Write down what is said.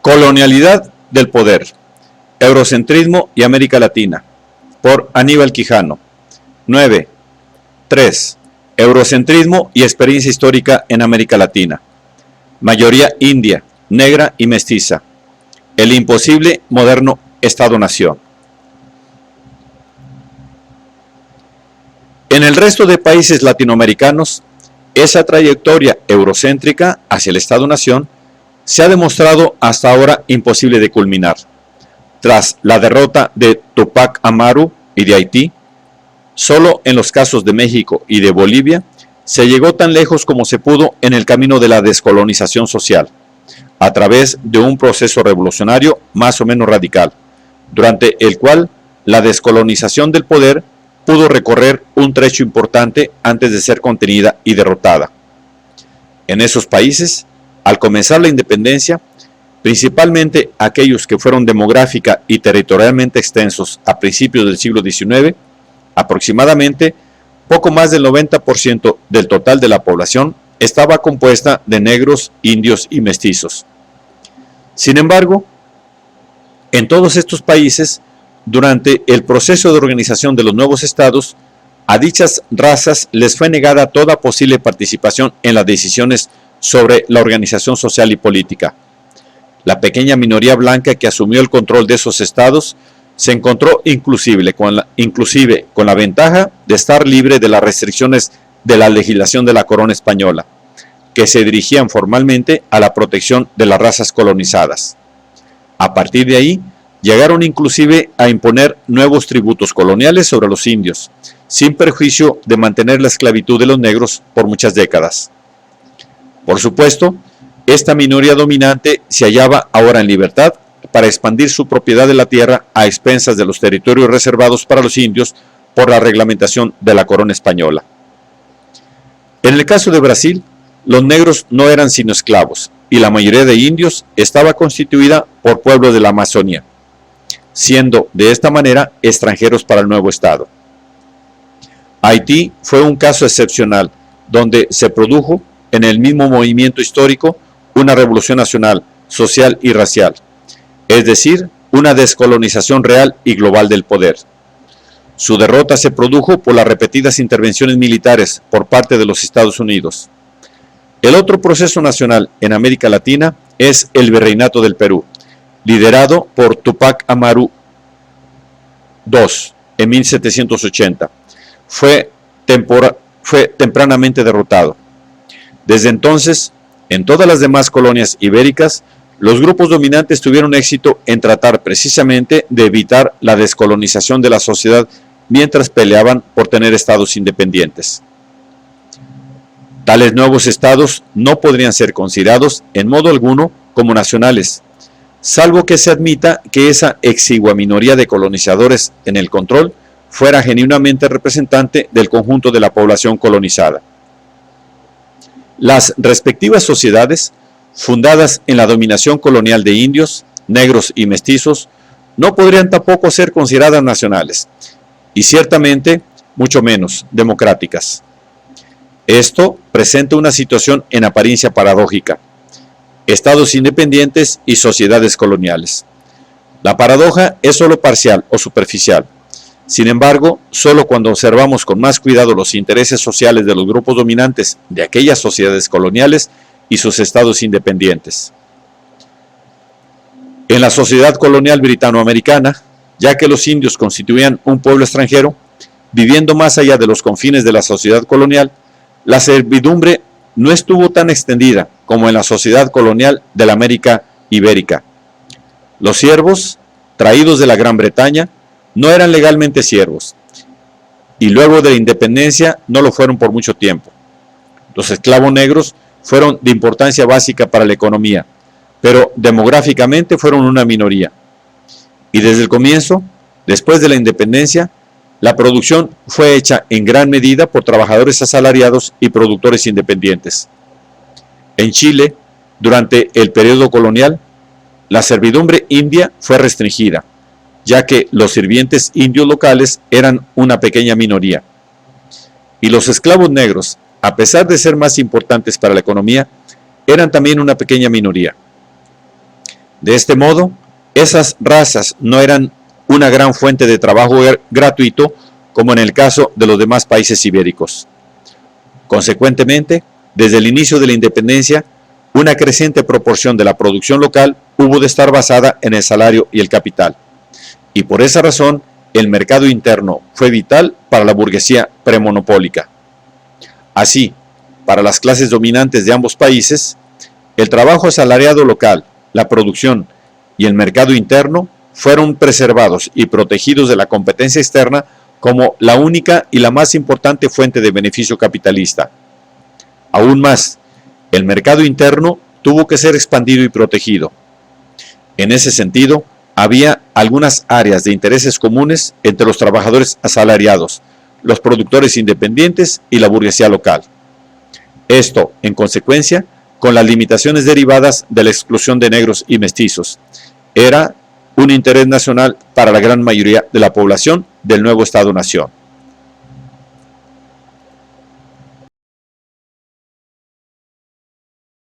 Colonialidad del poder, Eurocentrismo y América Latina, por Aníbal Quijano. 9. 3. Eurocentrismo y experiencia histórica en América Latina. Mayoría india, negra y mestiza. El imposible moderno Estado-nación. En el resto de países latinoamericanos, esa trayectoria eurocéntrica hacia el Estado-nación se ha demostrado hasta ahora imposible de culminar. Tras la derrota de Tupac Amaru y de Haití, solo en los casos de México y de Bolivia se llegó tan lejos como se pudo en el camino de la descolonización social, a través de un proceso revolucionario más o menos radical, durante el cual la descolonización del poder pudo recorrer un trecho importante antes de ser contenida y derrotada. En esos países, al comenzar la independencia, principalmente aquellos que fueron demográfica y territorialmente extensos a principios del siglo XIX, aproximadamente poco más del 90% del total de la población estaba compuesta de negros, indios y mestizos. Sin embargo, en todos estos países, durante el proceso de organización de los nuevos estados, a dichas razas les fue negada toda posible participación en las decisiones sobre la organización social y política. La pequeña minoría blanca que asumió el control de esos estados se encontró inclusive con la ventaja de estar libre de las restricciones de la legislación de la corona española, que se dirigían formalmente a la protección de las razas colonizadas. A partir de ahí, llegaron inclusive a imponer nuevos tributos coloniales sobre los indios, sin perjuicio de mantener la esclavitud de los negros por muchas décadas. Por supuesto, esta minoría dominante se hallaba ahora en libertad para expandir su propiedad de la tierra a expensas de los territorios reservados para los indios por la reglamentación de la corona española. En el caso de Brasil, los negros no eran sino esclavos, y la mayoría de indios estaba constituida por pueblos de la Amazonía, siendo de esta manera extranjeros para el nuevo estado. Haití fue un caso excepcional, donde se produjo en el mismo movimiento histórico una revolución nacional, social y racial, es decir, una descolonización real y global del poder. Su derrota se produjo por las repetidas intervenciones militares por parte de los Estados Unidos. El otro proceso nacional en América Latina es el Virreinato del Perú, liderado por Tupac Amaru II en 1780. Fue tempranamente derrotado. Desde entonces, en todas las demás colonias ibéricas, los grupos dominantes tuvieron éxito en tratar precisamente de evitar la descolonización de la sociedad mientras peleaban por tener estados independientes. Tales nuevos estados no podrían ser considerados en modo alguno como nacionales, salvo que se admita que esa exigua minoría de colonizadores en el control fuera genuinamente representante del conjunto de la población colonizada. Las respectivas sociedades, fundadas en la dominación colonial de indios, negros y mestizos, no podrían tampoco ser consideradas nacionales, y ciertamente mucho menos democráticas. Esto presenta una situación en apariencia paradójica: estados independientes y sociedades coloniales. La paradoja es solo parcial o superficial. Sin embargo, solo cuando observamos con más cuidado los intereses sociales de los grupos dominantes de aquellas sociedades coloniales y sus estados independientes. En la sociedad colonial britanoamericana, ya que los indios constituían un pueblo extranjero, viviendo más allá de los confines de la sociedad colonial, la servidumbre no estuvo tan extendida como en la sociedad colonial de la América ibérica. Los siervos, traídos de la Gran Bretaña, no eran legalmente siervos, y luego de la independencia no lo fueron por mucho tiempo. Los esclavos negros fueron de importancia básica para la economía, pero demográficamente fueron una minoría. Y desde el comienzo, después de la independencia, la producción fue hecha en gran medida por trabajadores asalariados y productores independientes. En Chile, durante el periodo colonial, la servidumbre india fue restringida, ya que los sirvientes indios locales eran una pequeña minoría. Y los esclavos negros, a pesar de ser más importantes para la economía, eran también una pequeña minoría. De este modo, esas razas no eran una gran fuente de trabajo gratuito como en el caso de los demás países ibéricos. Consecuentemente, desde el inicio de la independencia, una creciente proporción de la producción local hubo de estar basada en el salario y el capital. Y por esa razón, el mercado interno fue vital para la burguesía premonopólica. Así, para las clases dominantes de ambos países, el trabajo asalariado local, la producción y el mercado interno fueron preservados y protegidos de la competencia externa como la única y la más importante fuente de beneficio capitalista. Aún más, el mercado interno tuvo que ser expandido y protegido. En ese sentido, había algunas áreas de intereses comunes entre los trabajadores asalariados, los productores independientes y la burguesía local. Esto, en consecuencia, con las limitaciones derivadas de la exclusión de negros y mestizos, era un interés nacional para la gran mayoría de la población del nuevo Estado-nación.